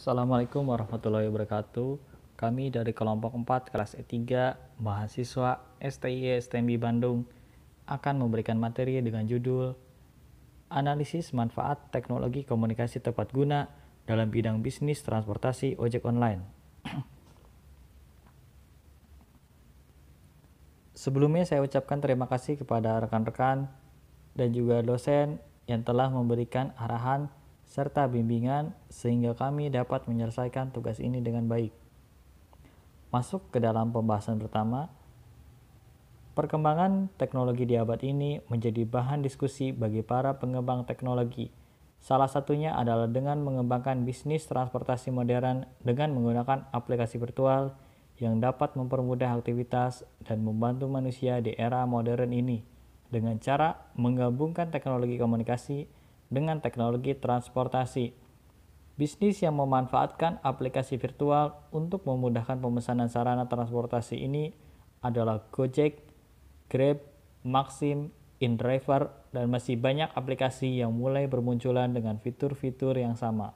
Assalamualaikum warahmatullahi wabarakatuh. Kami dari kelompok 4 kelas E3 mahasiswa STI STMB Bandung akan memberikan materi dengan judul Analisis Manfaat Teknologi Komunikasi Tepat Guna dalam bidang bisnis transportasi ojek online. Sebelumnya saya ucapkan terima kasih kepada rekan-rekan dan juga dosen yang telah memberikan arahan serta bimbingan sehingga kami dapat menyelesaikan tugas ini dengan baik. Masuk ke dalam pembahasan pertama, perkembangan teknologi di abad ini menjadi bahan diskusi bagi para pengembang teknologi. Salah satunya adalah dengan mengembangkan bisnis transportasi modern dengan menggunakan aplikasi virtual yang dapat mempermudah aktivitas dan membantu manusia di era modern ini dengan cara menggabungkan teknologi komunikasi dengan teknologi transportasi. Bisnis yang memanfaatkan aplikasi virtual untuk memudahkan pemesanan sarana transportasi ini adalah Gojek, Grab, Maxim, InDriver, dan masih banyak aplikasi yang mulai bermunculan dengan fitur-fitur yang sama.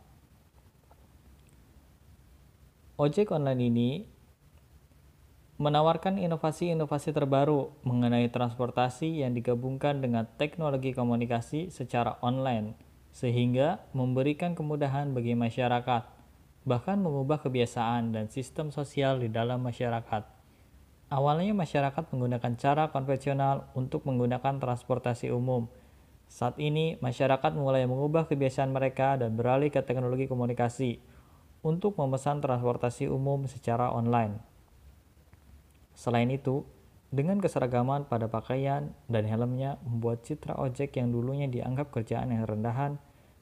Ojek online ini menawarkan inovasi-inovasi terbaru mengenai transportasi yang digabungkan dengan teknologi komunikasi secara online, sehingga memberikan kemudahan bagi masyarakat, bahkan mengubah kebiasaan dan sistem sosial di dalam masyarakat. Awalnya masyarakat menggunakan cara konvensional untuk menggunakan transportasi umum. Saat ini masyarakat mulai mengubah kebiasaan mereka dan beralih ke teknologi komunikasi untuk memesan transportasi umum secara online. Selain itu, dengan keseragaman pada pakaian dan helmnya membuat citra ojek yang dulunya dianggap kerjaan yang rendahan,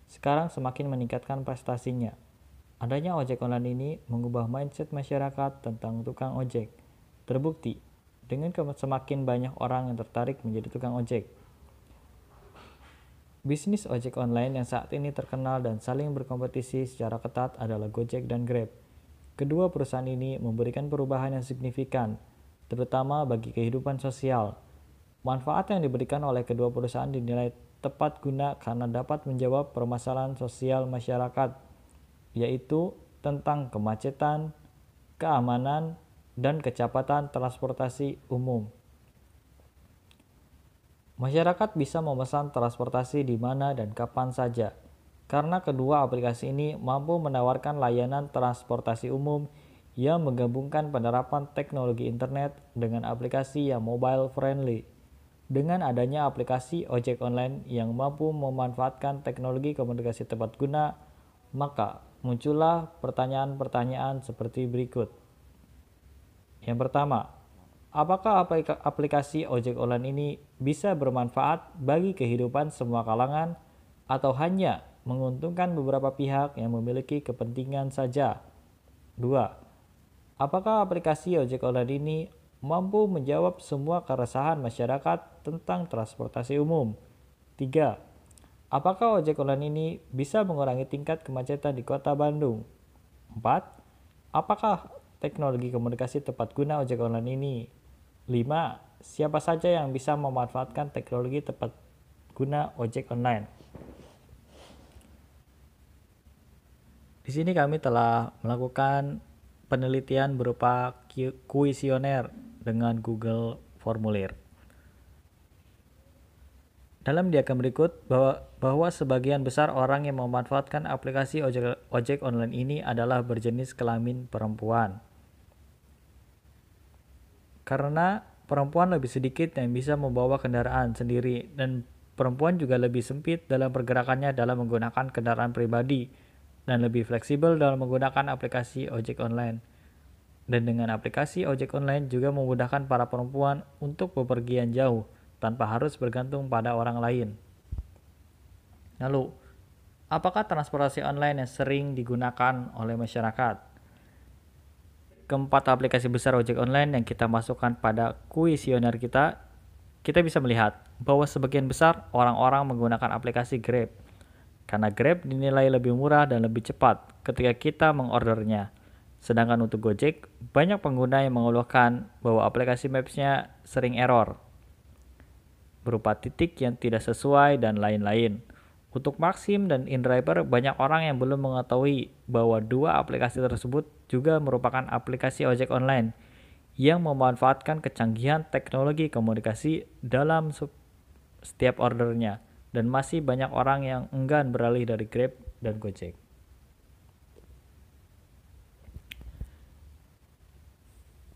sekarang semakin meningkatkan prestasinya. Adanya ojek online ini mengubah mindset masyarakat tentang tukang ojek. Terbukti, dengan semakin banyak orang yang tertarik menjadi tukang ojek. Bisnis ojek online yang saat ini terkenal dan saling berkompetisi secara ketat adalah Gojek dan Grab. Kedua perusahaan ini memberikan perubahan yang signifikan, terutama bagi kehidupan sosial. Manfaat yang diberikan oleh kedua perusahaan dinilai tepat guna karena dapat menjawab permasalahan sosial masyarakat, yaitu tentang kemacetan, keamanan, dan kecepatan transportasi umum. Masyarakat bisa memesan transportasi di mana dan kapan saja, karena kedua aplikasi ini mampu menawarkan layanan transportasi umum yang menggabungkan penerapan teknologi internet dengan aplikasi yang mobile friendly. Dengan adanya aplikasi ojek online yang mampu memanfaatkan teknologi komunikasi tepat guna, maka muncullah pertanyaan-pertanyaan seperti berikut. Yang pertama, apakah aplikasi ojek online ini bisa bermanfaat bagi kehidupan semua kalangan atau hanya menguntungkan beberapa pihak yang memiliki kepentingan saja? 2. Apakah aplikasi ojek online ini mampu menjawab semua keresahan masyarakat tentang transportasi umum? 3. Apakah ojek online ini bisa mengurangi tingkat kemacetan di Kota Bandung? 4. Apakah teknologi komunikasi tepat guna ojek online ini? 5. Siapa saja yang bisa memanfaatkan teknologi tepat guna ojek online? Di sini kami telah melakukan penelitian berupa kuesioner dengan Google Formulir. Dalam diagram berikut bahwa sebagian besar orang yang memanfaatkan aplikasi ojek online ini adalah berjenis kelamin perempuan. Karena perempuan lebih sedikit yang bisa membawa kendaraan sendiri dan perempuan juga lebih sempit dalam pergerakannya dalam menggunakan kendaraan pribadi dan lebih fleksibel dalam menggunakan aplikasi ojek online. Dan dengan aplikasi ojek online juga memudahkan para perempuan untuk bepergian jauh tanpa harus bergantung pada orang lain. Lalu, apakah transportasi online yang sering digunakan oleh masyarakat? Keempat aplikasi besar ojek online yang kita masukkan pada kuesioner kita bisa melihat bahwa sebagian besar orang-orang menggunakan aplikasi Grab. Karena Grab dinilai lebih murah dan lebih cepat ketika kita mengordernya. Sedangkan untuk Gojek, banyak pengguna yang mengeluhkan bahwa aplikasi Maps-nya sering error, berupa titik yang tidak sesuai dan lain-lain. Untuk Maxim dan InDriver, banyak orang yang belum mengetahui bahwa dua aplikasi tersebut juga merupakan aplikasi ojek online yang memanfaatkan kecanggihan teknologi komunikasi dalam setiap ordernya, dan masih banyak orang yang enggan beralih dari Grab dan Gojek.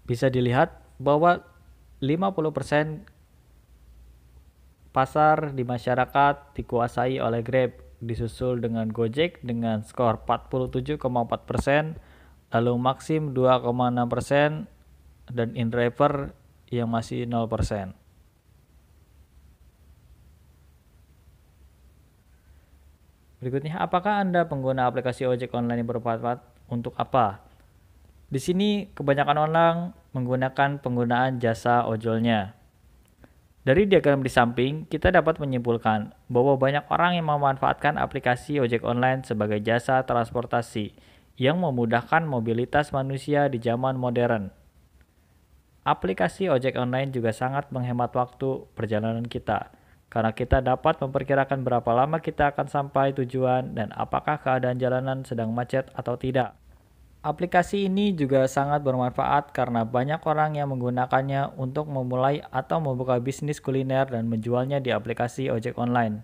Bisa dilihat bahwa 50% pasar di masyarakat dikuasai oleh Grab, disusul dengan Gojek dengan skor 47,4%, lalu Maxim 2,6%, dan InDriver yang masih 0%. Berikutnya, apakah Anda pengguna aplikasi ojek online yang bermanfaat? Untuk apa? Di sini kebanyakan orang menggunakan penggunaan jasa ojolnya. Dari diagram di samping, kita dapat menyimpulkan bahwa banyak orang yang memanfaatkan aplikasi ojek online sebagai jasa transportasi yang memudahkan mobilitas manusia di zaman modern. Aplikasi ojek online juga sangat menghemat waktu perjalanan kita, karena kita dapat memperkirakan berapa lama kita akan sampai tujuan dan apakah keadaan jalanan sedang macet atau tidak. Aplikasi ini juga sangat bermanfaat karena banyak orang yang menggunakannya untuk memulai atau membuka bisnis kuliner dan menjualnya di aplikasi ojek online.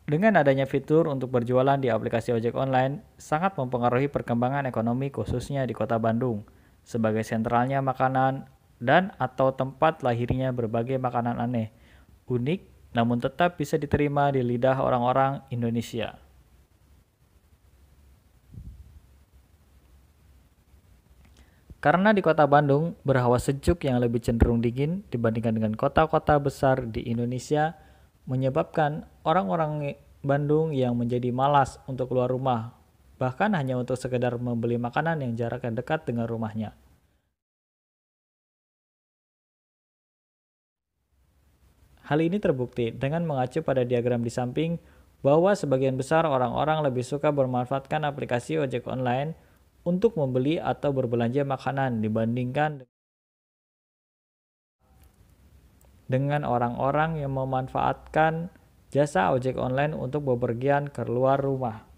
Dengan adanya fitur untuk berjualan di aplikasi ojek online, sangat mempengaruhi perkembangan ekonomi khususnya di Kota Bandung, sebagai sentralnya makanan dan atau tempat lahirnya berbagai makanan aneh, unik, namun tetap bisa diterima di lidah orang-orang Indonesia. Karena di Kota Bandung berhawa sejuk yang lebih cenderung dingin dibandingkan dengan kota-kota besar di Indonesia, menyebabkan orang-orang Bandung yang menjadi malas untuk keluar rumah, bahkan hanya untuk sekedar membeli makanan yang jaraknya dekat dengan rumahnya. Hal ini terbukti dengan mengacu pada diagram di samping bahwa sebagian besar orang-orang lebih suka memanfaatkan aplikasi ojek online untuk membeli atau berbelanja makanan dibandingkan dengan orang-orang yang memanfaatkan jasa ojek online untuk bepergian keluar rumah.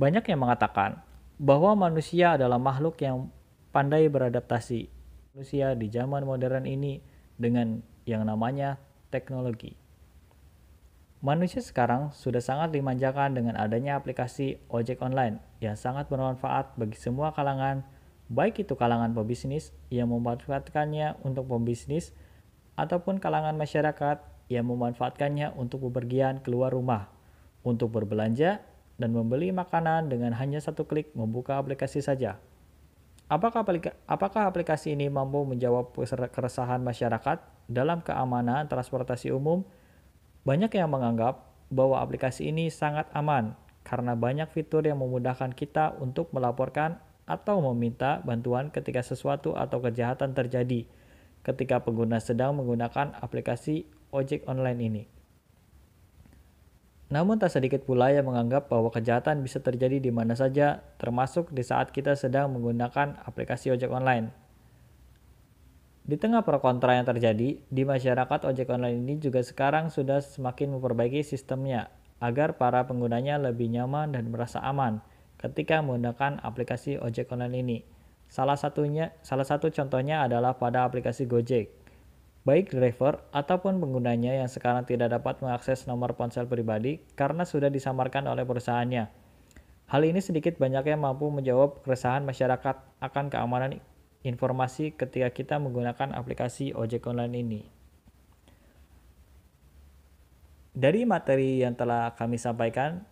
Banyak yang mengatakan bahwa manusia adalah makhluk yang pandai beradaptasi. Manusia di zaman modern ini dengan yang namanya teknologi. Manusia sekarang sudah sangat dimanjakan dengan adanya aplikasi ojek online yang sangat bermanfaat bagi semua kalangan, baik itu kalangan pebisnis yang memanfaatkannya untuk pembisnis, ataupun kalangan masyarakat yang memanfaatkannya untuk bepergian keluar rumah, untuk berbelanja, dan membeli makanan dengan hanya satu klik membuka aplikasi saja. Apakah aplikasi ini mampu menjawab keresahan masyarakat dalam keamanan transportasi umum? Banyak yang menganggap bahwa aplikasi ini sangat aman karena banyak fitur yang memudahkan kita untuk melaporkan atau meminta bantuan ketika sesuatu atau kejahatan terjadi ketika pengguna sedang menggunakan aplikasi ojek online ini. Namun tak sedikit pula yang menganggap bahwa kejahatan bisa terjadi di mana saja, termasuk di saat kita sedang menggunakan aplikasi ojek online. Di tengah pro kontra yang terjadi, di masyarakat ojek online ini juga sekarang sudah semakin memperbaiki sistemnya agar para penggunanya lebih nyaman dan merasa aman ketika menggunakan aplikasi ojek online ini. Salah satu contohnya adalah pada aplikasi Gojek. Baik driver ataupun penggunanya yang sekarang tidak dapat mengakses nomor ponsel pribadi karena sudah disamarkan oleh perusahaannya. Hal ini sedikit banyaknya mampu menjawab keresahan masyarakat akan keamanan informasi ketika kita menggunakan aplikasi ojek online ini. Dari materi yang telah kami sampaikan,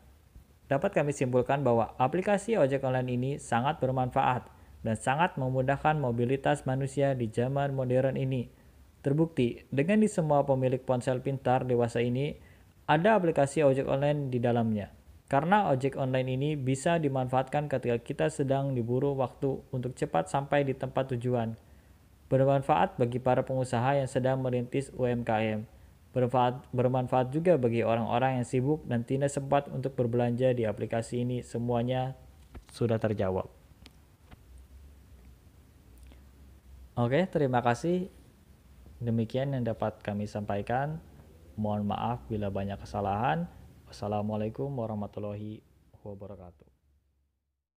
dapat kami simpulkan bahwa aplikasi ojek online ini sangat bermanfaat dan sangat memudahkan mobilitas manusia di zaman modern ini. Terbukti, dengan di semua pemilik ponsel pintar dewasa ini, ada aplikasi ojek online di dalamnya. Karena ojek online ini bisa dimanfaatkan ketika kita sedang diburu waktu untuk cepat sampai di tempat tujuan. Bermanfaat bagi para pengusaha yang sedang merintis UMKM. Bermanfaat juga bagi orang-orang yang sibuk dan tidak sempat untuk berbelanja di aplikasi ini. Semuanya sudah terjawab. Oke, terima kasih. Demikian yang dapat kami sampaikan. Mohon maaf bila banyak kesalahan. Wassalamualaikum warahmatullahi wabarakatuh.